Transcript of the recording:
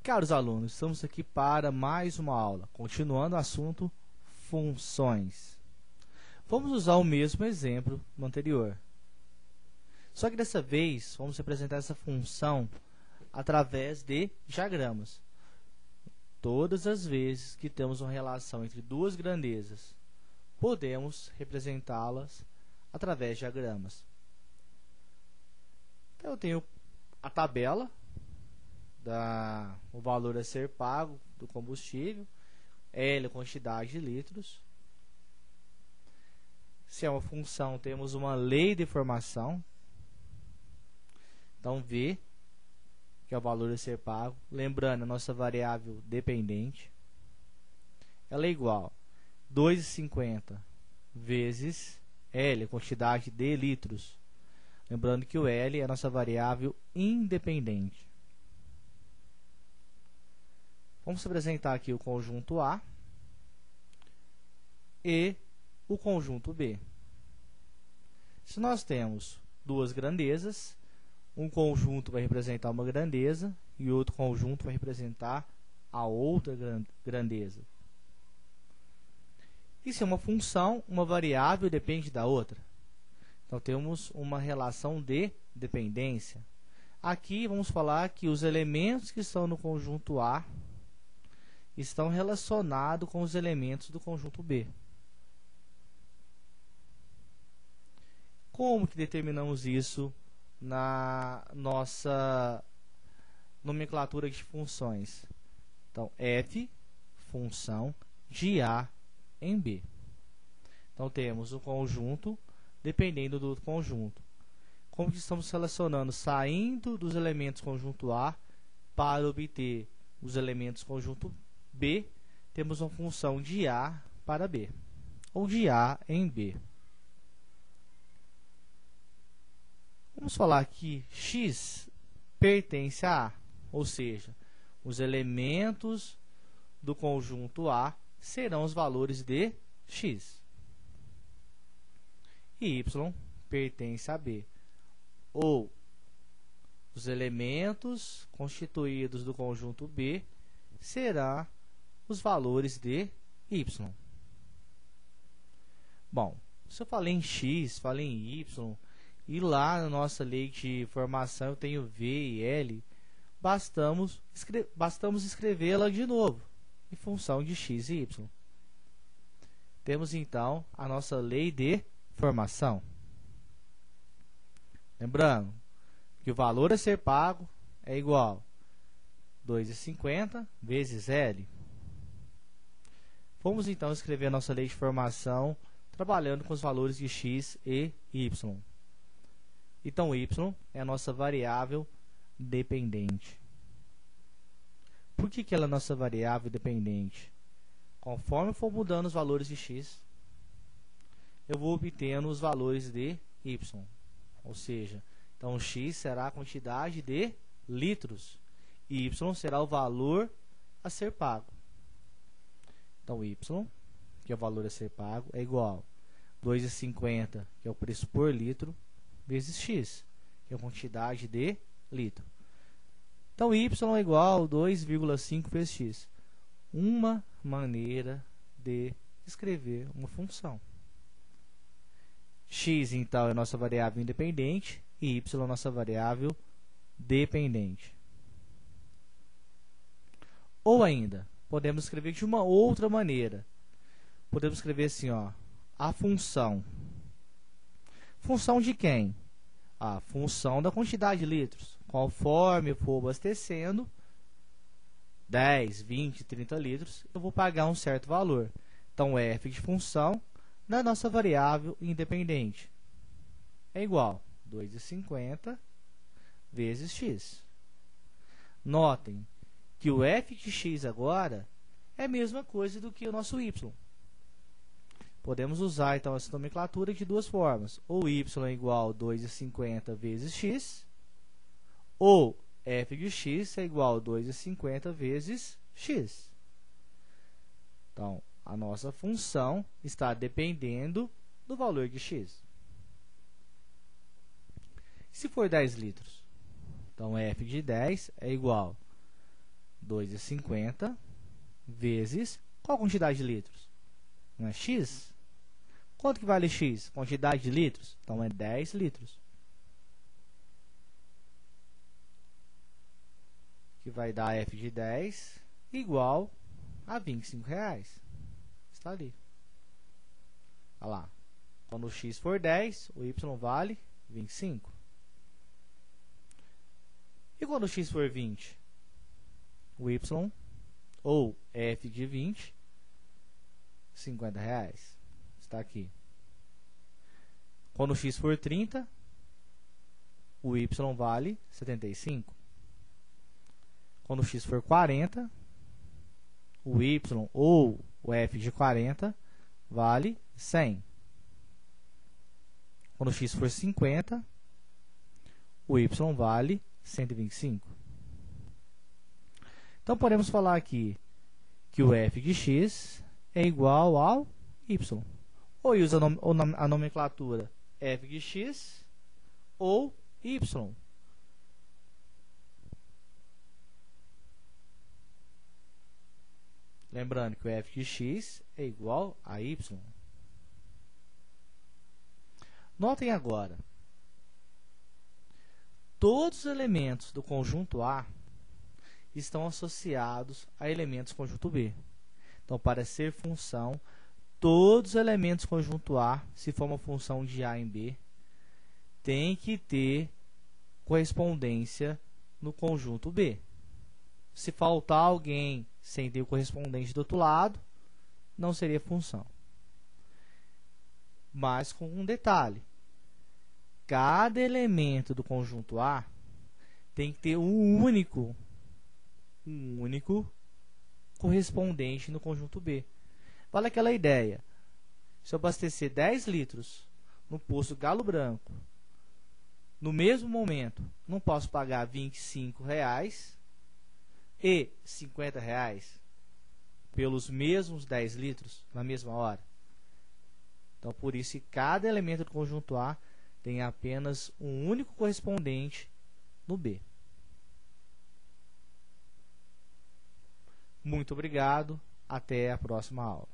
Caros alunos, estamos aqui para mais uma aula, continuando o assunto funções. Vamos usar o mesmo exemplo no anterior. Só que dessa vez, vamos representar essa função através de diagramas. Todas as vezes que temos uma relação entre duas grandezas, podemos representá-las através de diagramas. Então, eu tenho a tabela, o valor a ser pago do combustível, L a quantidade de litros. Se é uma função, temos uma lei de formação. Então, V, que é o valor a ser pago. Lembrando, a nossa variável dependente, ela é igual a 2,50 vezes L, a quantidade de litros. Lembrando que o L é a nossa variável independente. Vamos apresentar aqui o conjunto A e o conjunto B. Se nós temos duas grandezas, um conjunto vai representar uma grandeza e outro conjunto vai representar a outra grandeza. E se é uma função, uma variável depende da outra. Então, temos uma relação de dependência. Aqui, vamos falar que os elementos que estão no conjunto A estão relacionados com os elementos do conjunto B. Como que determinamos isso na nossa nomenclatura de funções? Então, f, função de A em B. Então, temos o conjunto dependendo do conjunto. Como que estamos relacionando? Saindo dos elementos conjunto A para obter os elementos conjunto B, temos uma função de A para B, ou de A em B. Vamos falar que x pertence a A, ou seja, os elementos do conjunto A serão os valores de x. E y pertence a B, ou os elementos constituídos do conjunto B serão os valores de y. Bom, se eu falei em x, falei em y, e lá na nossa lei de formação eu tenho V e L, bastamos escrevê-la de novo, em função de x e y. Temos então a nossa lei de formação. Lembrando que o valor a ser pago é igual a 2,50 vezes L. Vamos então escrever a nossa lei de formação trabalhando com os valores de x e y. Então, y é a nossa variável dependente. Por que ela é a nossa variável dependente? Conforme for mudando os valores de x, eu vou obtendo os valores de y. Ou seja, então x será a quantidade de litros e y será o valor a ser pago. Então, y, que é o valor a ser pago, é igual a 2,50, que é o preço por litro, vezes x, que é a quantidade de litro. Então, y é igual a 2,5 vezes x. Uma maneira de escrever uma função. X, então, é a nossa variável independente e y é a nossa variável dependente. Ou ainda, podemos escrever de uma outra maneira. Podemos escrever assim, ó, a função. Função de quem? A função da quantidade de litros. Conforme eu for abastecendo 10, 20, 30 litros, eu vou pagar um certo valor. Então, f de função da nossa variável independente é igual a 2,50 vezes x. Notem que o f de x agora é a mesma coisa do que o nosso y. Podemos usar, então, essa nomenclatura de duas formas. Ou y é igual a 2,50 vezes x, ou f de x é igual a 2,50 vezes x. Então, a nossa função está dependendo do valor de x. Se for 10 litros, então f de 10 é igual a 2,50 vezes qual quantidade de litros? Não é X? Quanto que vale X? Quantidade de litros? Então é 10 litros. Que vai dar F de 10 igual a R$25. Está ali. Olha lá. Quando o X for 10, o Y vale 25. E quando o X for 20? O Y, ou F de 20, R$50. Está aqui. Quando o X for 30, o Y vale 75. Quando o X for 40, o Y ou o F de 40 vale 100. Quando o X for 50, o Y vale 125. Então, podemos falar aqui que o F de X é igual ao Y. Ou usa a nomenclatura F de X ou Y. Lembrando que o F de X é igual a Y. Notem agora, todos os elementos do conjunto A estão associados a elementos do conjunto B. Então, para ser função, todos os elementos do conjunto A, se for uma função de A em B, tem que ter correspondência no conjunto B. Se faltar alguém sem ter o correspondente do outro lado, não seria função. Mas com um detalhe. Cada elemento do conjunto A tem que ter um único correspondente no conjunto B. Vale aquela ideia. Se eu abastecer 10 litros no posto Galo Branco, no mesmo momento, não posso pagar R$25 e R$50 pelos mesmos 10 litros na mesma hora. Então, por isso, cada elemento do conjunto A tem apenas um único correspondente no B. Muito obrigado. Até a próxima aula.